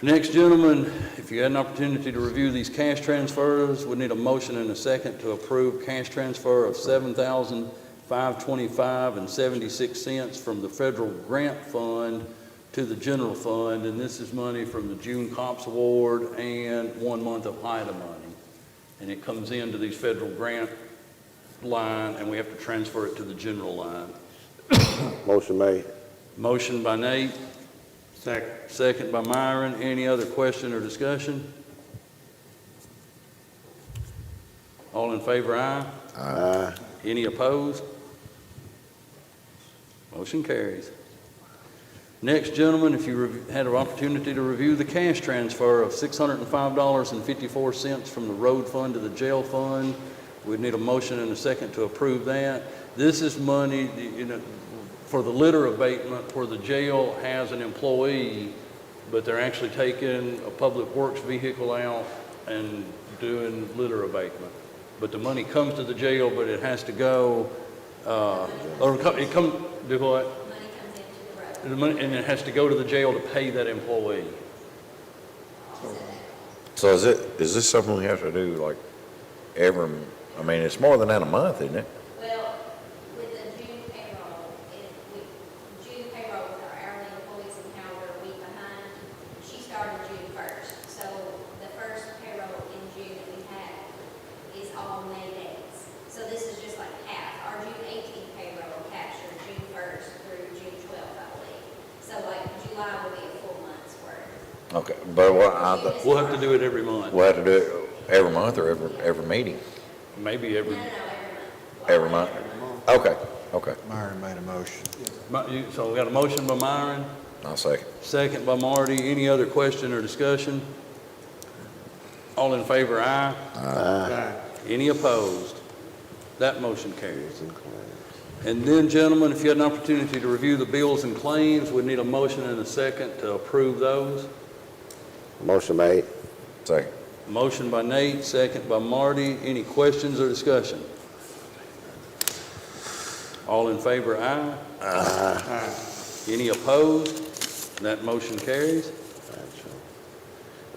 Next, gentlemen, if you had an opportunity to review these cash transfers, we need a motion and a second to approve cash transfer of $7,525.76 from the federal grant fund to the general fund, and this is money from the June COPS award and 1 month of HIDA money. And it comes into these federal grant line, and we have to transfer it to the general line. Motion made. Motion by Nate. Second. Second by Myron. Any other question or discussion? All in favor, aye? Aye. Any opposed? Motion carries. Next, gentlemen, if you had an opportunity to review the cash transfer of $605.54 from the road fund to the jail fund, we'd need a motion and a second to approve that. This is money, for the litter abatement where the jail has an employee, but they're actually taking a public works vehicle out and doing litter abatement. But the money comes to the jail, but it has to go, do what? The money, and it has to go to the jail to pay that employee. So is this something we have to do like every, I mean, it's more than that a month, isn't it? Well, with the June payroll, June payroll with our hourly employees and how we're a week behind, she started June 1st. So the first payroll in June that we had is all May days. So this is just like half. Our June 18th payroll captured June 1st through June 12th, I believe. So like July will be a full month's worth. Okay, but We'll have to do it every month, we'll have to do it every month or every meeting? maybe every, No, every month. Every month? Okay, okay. Myron made a motion. so we got a motion by Myron, I'll second. second by Marty. Any other question or discussion? All in favor, aye. Aye. Any opposed? That motion carries. And then, gentlemen, if you had an opportunity to review the bills and claims, we'd need a motion and a second to approve those. Motion made. Second. Motion by Nate, second by Marty. Any questions or discussion? All in favor, aye. Aye. Any opposed? That motion carries.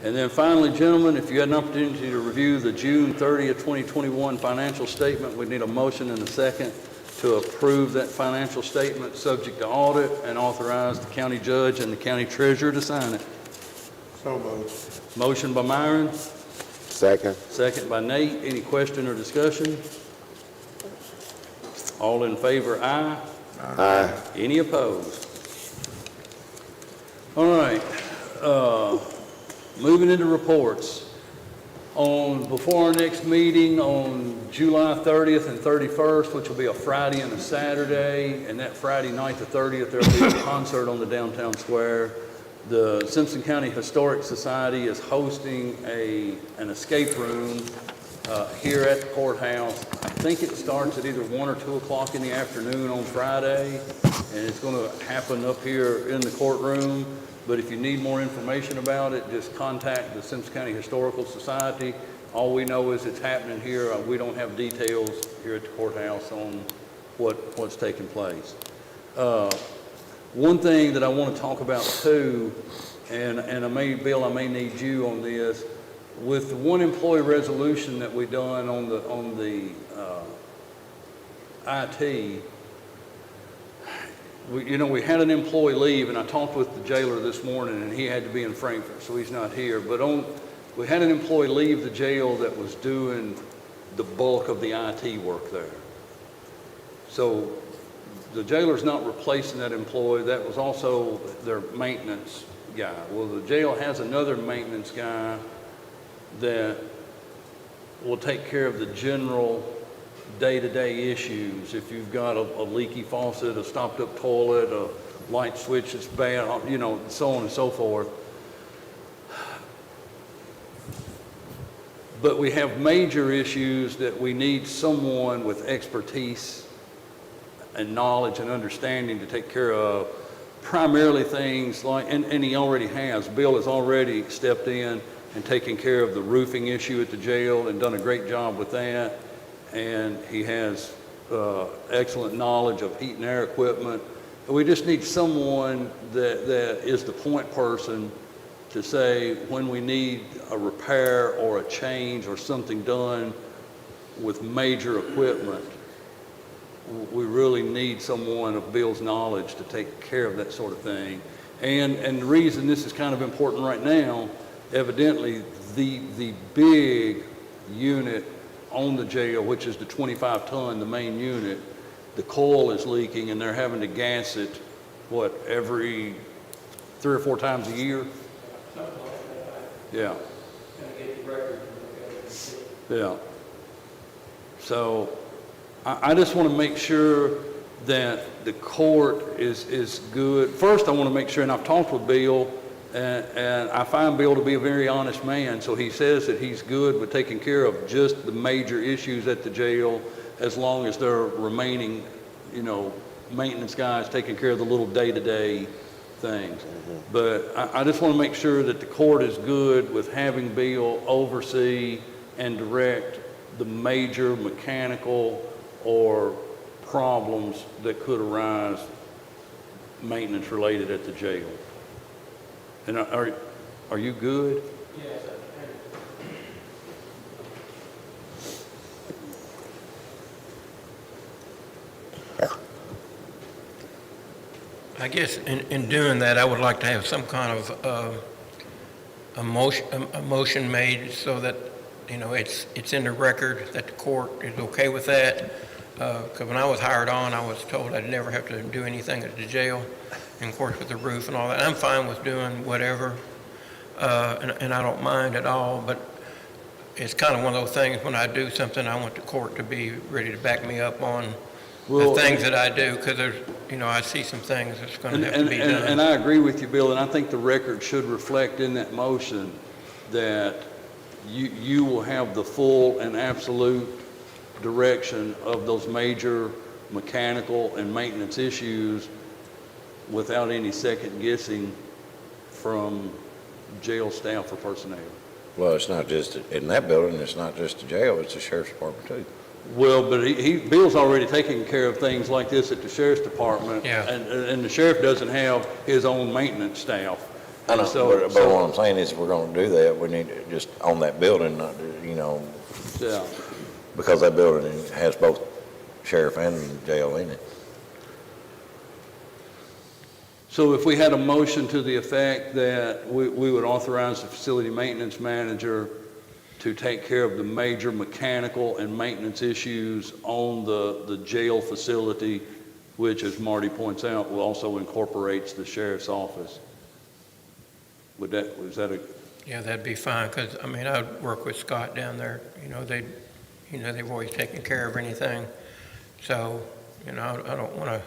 And then finally, gentlemen, if you had an opportunity to review the June 30th, 2021 financial statement, we'd need a motion and a second to approve that financial statement subject to audit and authorize the county judge and the county treasurer to sign it. So moved. Motion by Myron, Second. second by Nate. Any question or discussion? All in favor, aye. Aye. Any opposed? All right, moving into reports. Before our next meeting on July 30th and 31st, which will be a Friday and a Saturday, and that Friday night, the 30th, there'll be a concert on the downtown square. The Simpson County Historic Society is hosting an escape room here at the courthouse. I think it starts at either 1 or 2 o'clock in the afternoon on Friday, and it's going to happen up here in the courtroom. But if you need more information about it, just contact the Simpson County Historical Society. All we know is it's happening here. We don't have details here at the courthouse on what's taking place. One thing that I want to talk about too, and Bill, I may need you on this, with the one employee resolution that we done on the IT, we had an employee leave, and I talked with the jailer this morning, and he had to be in Frankfurt, so he's not here. But we had an employee leave the jail that was doing the bulk of the IT work there. So the jailer's not replacing that employee. That was also their maintenance guy. Well, the jail has another maintenance guy that will take care of the general day-to-day issues. If you've got a leaky faucet, a stopped-up toilet, a light switch that's bad, so on and so forth. But we have major issues that we need someone with expertise and knowledge and understanding to take care of. Primarily things like, and he already has, Bill has already stepped in and taken care of the roofing issue at the jail and done a great job with that. And he has excellent knowledge of heat and air equipment. We just need someone that is the point person to say when we need a repair or a change or something done with major equipment, we really need someone of Bill's knowledge to take care of that sort of thing. And the reason this is kind of important right now, evidently the big unit on the jail, which is the 25-ton, the main unit, the coil is leaking and they're having to gas it, every 3 or 4 times a year? Yeah. Yeah. So I just want to make sure that the court is good. First, I want to make sure, and I've talked with Bill, and I find Bill to be a very honest man, so he says that he's good with taking care of just the major issues at the jail, as long as there are remaining, maintenance guys taking care of the little day-to-day things. But I just want to make sure that the court is good with having Bill oversee and direct the major mechanical or problems that could arise maintenance related at the jail. And are you good? Yes. I guess in doing that, I would like to have some kind of a motion made so that, it's in the record that the court is okay with that. Because when I was hired on, I was told I'd never have to do anything at the jail, and of course with the roof and all that. I'm fine with doing whatever, and I don't mind at all, but it's kind of one of those things, when I do something, I want the court to be ready to back me up on the things that I do, because there's, I see some things that's going to have to be done. And I agree with you, Bill, and I think the record should reflect in that motion that you will have the full and absolute direction of those major mechanical and maintenance issues without any second guessing from jail staff or personnel. Well, it's not just, in that building, it's not just the jail, it's the sheriff's department too. Well, but Bill's already taking care of things like this at the sheriff's department. Yeah. And the sheriff doesn't have his own maintenance staff. I know, So- but what I'm saying is, if we're gonna do that, we need to just on that building, not, Yeah. because that building has both sheriff and jail in it. So if we had a motion to the effect that we would authorize the facility maintenance manager to take care of the major mechanical and maintenance issues on the jail facility, which, as Marty points out, will also incorporates the sheriff's office. Was that a? Yeah, that'd be fine, because, I'd work with Scott down there. They've always taken care of anything. So, I don't want to,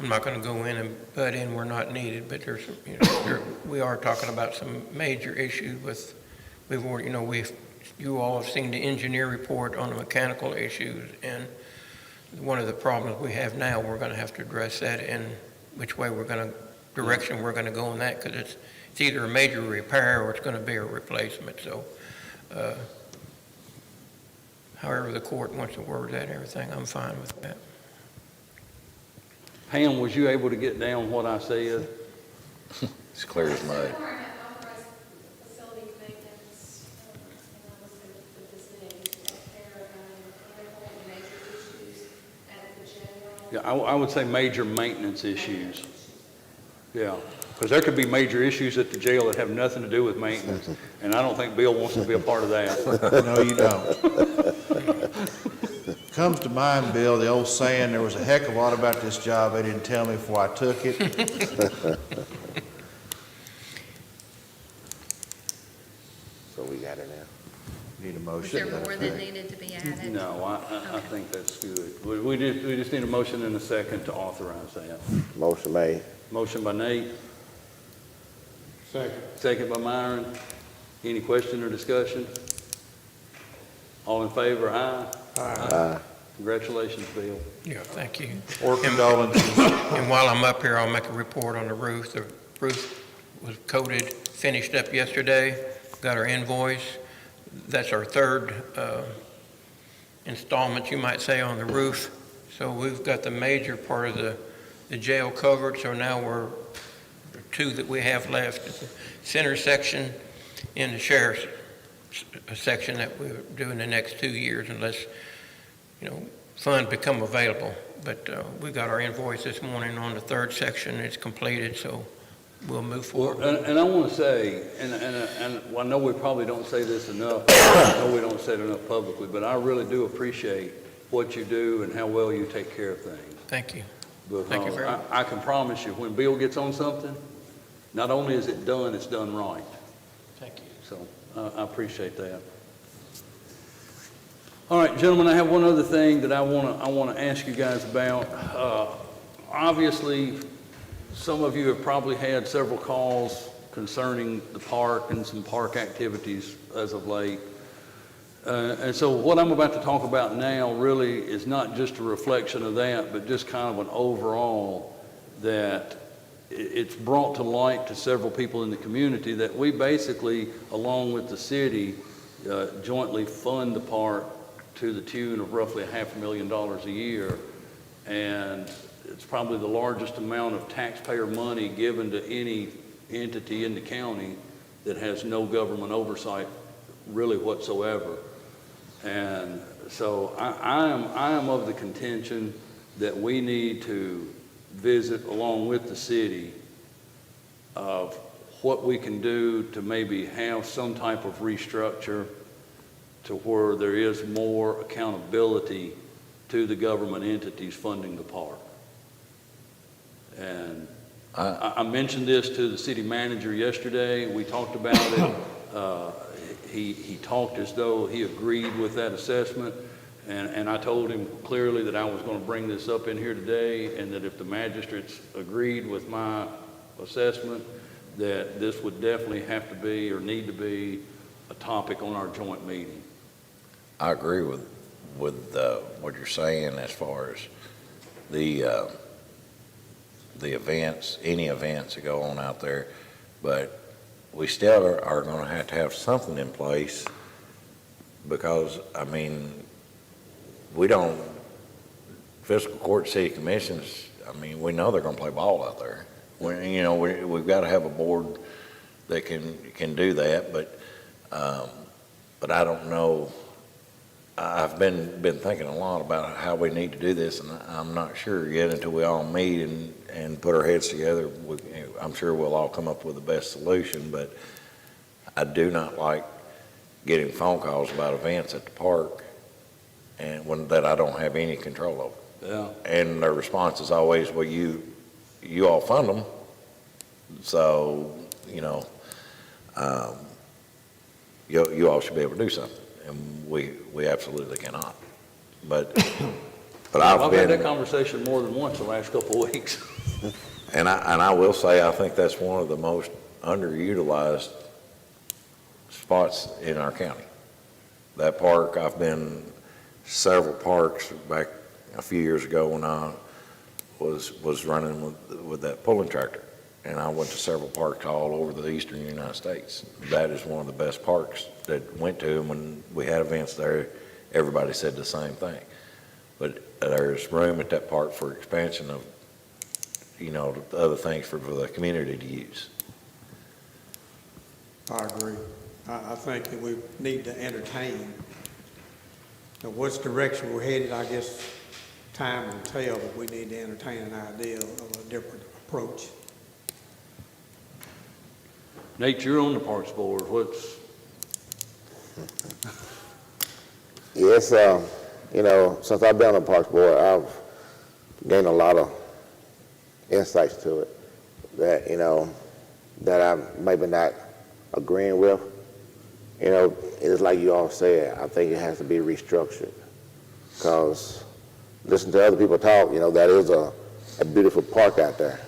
I'm not going to go in and butt in where not needed, but there's, we are talking about some major issues with, we've already, you all have seen the engineer report on the mechanical issues, and one of the problems we have now, we're going to have to address that in which way direction we're going to go on that, because it's either a major repair or it's going to be a replacement. So, however the court wants to word that and everything, I'm fine with that. Pam, was you able to get down what I said? It's clear as mud. Facility maintenance, and I was going to put this in, take care of major issues at the jail. Yeah, I would say major maintenance issues. Yeah, because there could be major issues at the jail that have nothing to do with maintenance, and I don't think Bill wants to be a part of that. No, you don't. Comes to mind, Bill, the old saying, there was a heck of a lot about this job they didn't tell me before I took it. So we got it now. Need a Was motion. there more that needed to be added? No, I think that's good. We just need a motion and a second to authorize that. Motion made. Motion by Nate, Second. second by Myron. Any question or discussion? All in favor, aye? Aye. Congratulations, Bill. Yeah, thank you. Or condolences. And while I'm up here, I'll make a report on the roof. The roof was coated, finished up yesterday, got our invoice. That's our third installment, you might say, on the roof. So we've got the major part of the jail covered, so now we're two that we have left. The center section in the sheriff's section that we'll do in the next 2 years unless, funds become available. But we got our invoice this morning on the third section. It's completed, so we'll move Well, forward. and I want to say, and I know we probably don't say this enough, I know we don't say it enough publicly, but I really do appreciate what you do and how well you take care of things. Thank you. Because Thank you very much. I can promise you, when Bill gets on something, not only is it done, it's done right. Thank you. So I appreciate that. All right, gentlemen, I have one other thing that I want to ask you guys about. Obviously, some of you have probably had several calls concerning the park and some park activities as of late. And so what I'm about to talk about now really is not just a reflection of that, but just kind of an overall that it's brought to light to several people in the community that we basically, along with the city, jointly fund the park to the tune of roughly $500,000 a year. And it's probably the largest amount of taxpayer money given to any entity in the county that has no government oversight really whatsoever. And so I am of the contention that we need to visit along with the city of what we can do to maybe have some type of restructure to where there is more accountability to the government entities funding the park. And I mentioned this to the city manager yesterday. We talked about it. He talked as though he agreed with that assessment. And I told him clearly that I was going to bring this up in here today, and that if the magistrates agreed with my assessment, that this would definitely have to be or need to be a topic on our joint meeting. I agree with what you're saying as far as the events, any events that go on out there, but we still are going to have something in place because, I mean, we don't, fiscal court, city commissions, I mean, we know they're going to play ball out there. We've got to have a board that can do that, but I don't know. I've been thinking a lot about how we need to do this, and I'm not sure yet until we all meet and put our heads together. I'm sure we'll all come up with the best solution, but I do not like getting phone calls about events at the park and that I don't have any control over. Yeah. And their response is always, well, you all fund them, so, you all should be able to do something. And we absolutely cannot. But I've had that conversation more than once the last couple of weeks. And I will say, I think that's one of the most underutilized spots in our county. That park, I've been several parks back a few years ago when I was running with that pulling tractor. And I went to several parks all over the eastern United States. That is one of the best parks that went to, and when we had events there, everybody said the same thing. But there's room at that park for expansion of, the other things for the community to use. I agree. I think that we need to entertain. Now, which direction we're headed, I guess time will tell, but we need to entertain an idea of a different approach. Nate, you're on the Parks Board. Yes, since I've been on the Parks Board, I've gained a lot of insights to it that, that I'm maybe not agreeing with. It's like you all said, I think it has to be restructured. Because listen to other people talk, that is a beautiful park out there.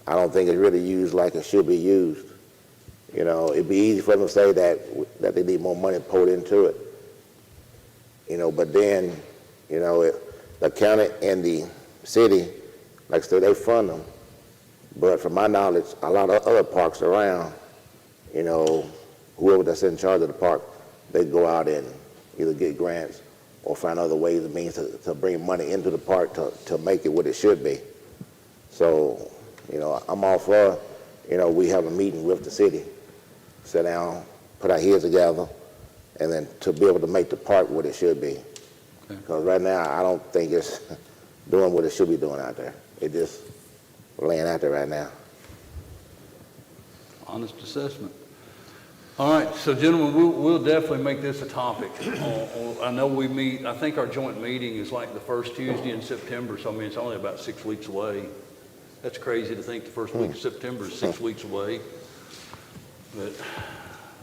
I don't think it's really used like it should be used. It'd be easy for them to say that they need more money poured into it. But then, the county and the city, like I said, they fund them. But from my knowledge, a lot of other parks around, whoever that's in charge of the park, they go out and either get grants or find other ways and means to bring money into the park to make it what it should be. So, I'm all for, we have a meeting with the city, sit down, put our heads together, and then to be able to make the park what it should be. Because right now, I don't think it's doing what it should be doing out there. It just laying out there right now. Honest assessment. All right, so gentlemen, we'll definitely make this a topic. I know we meet, I think our joint meeting is like the first Tuesday in September, so it's only about 6 weeks away. That's crazy to think the first week of September is 6 weeks away. But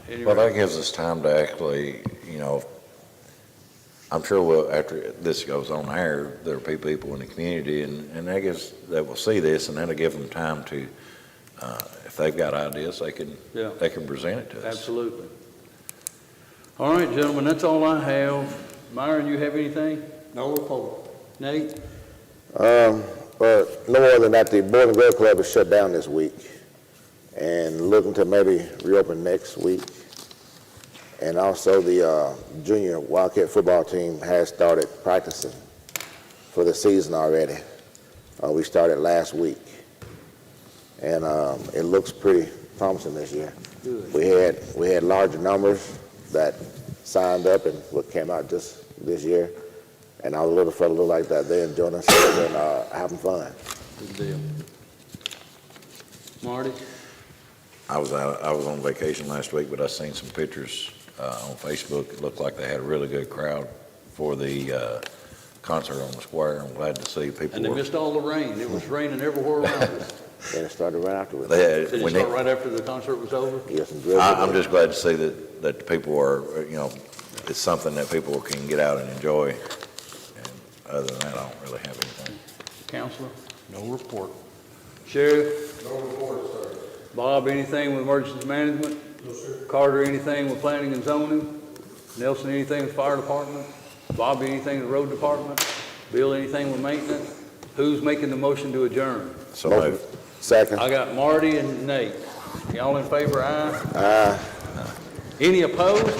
anyway. Well, that gives us time to actually, I'm sure after this goes on air, there'll be people in the community, and I guess that will see this, and that'll give them time to, if they've got ideas, they can present it to us. Absolutely. All right, gentlemen, that's all I have. Myron, you have anything? No report. Nate? Well, no more than that, the Boys and Girls Club is shut down this week and looking to maybe reopen next week. And also the junior Wildcat football team has started practicing for the season already. We started last week. And it looks pretty promising this year. Good. We had larger numbers that signed up and what came out just this year. And our little fella look like that. They're enjoying themselves and having fun. Good deal. Marty? I was on vacation last week, but I seen some pictures on Facebook. It looked like they had a really good crowd for the concert on the square. I'm glad to see people. And they missed all the rain. It was raining everywhere around us. And it started right afterwards. Did it start right after the concert was over? Yes, and drizzle. I'm just glad to see that the people are, it's something that people can get out and enjoy. And other than that, I don't really have anything. Counselor? No report. Sheriff? No report, sir. Bob, anything with emergency management? No, sir. Carter, anything with planning and zoning? Nelson, anything with fire department? Bobby, anything with road department? Bill, anything with maintenance? Who's making the motion to adjourn? So Motion. moved. Second. I got Marty and Nate. Y'all in favor, aye? Aye. Any opposed?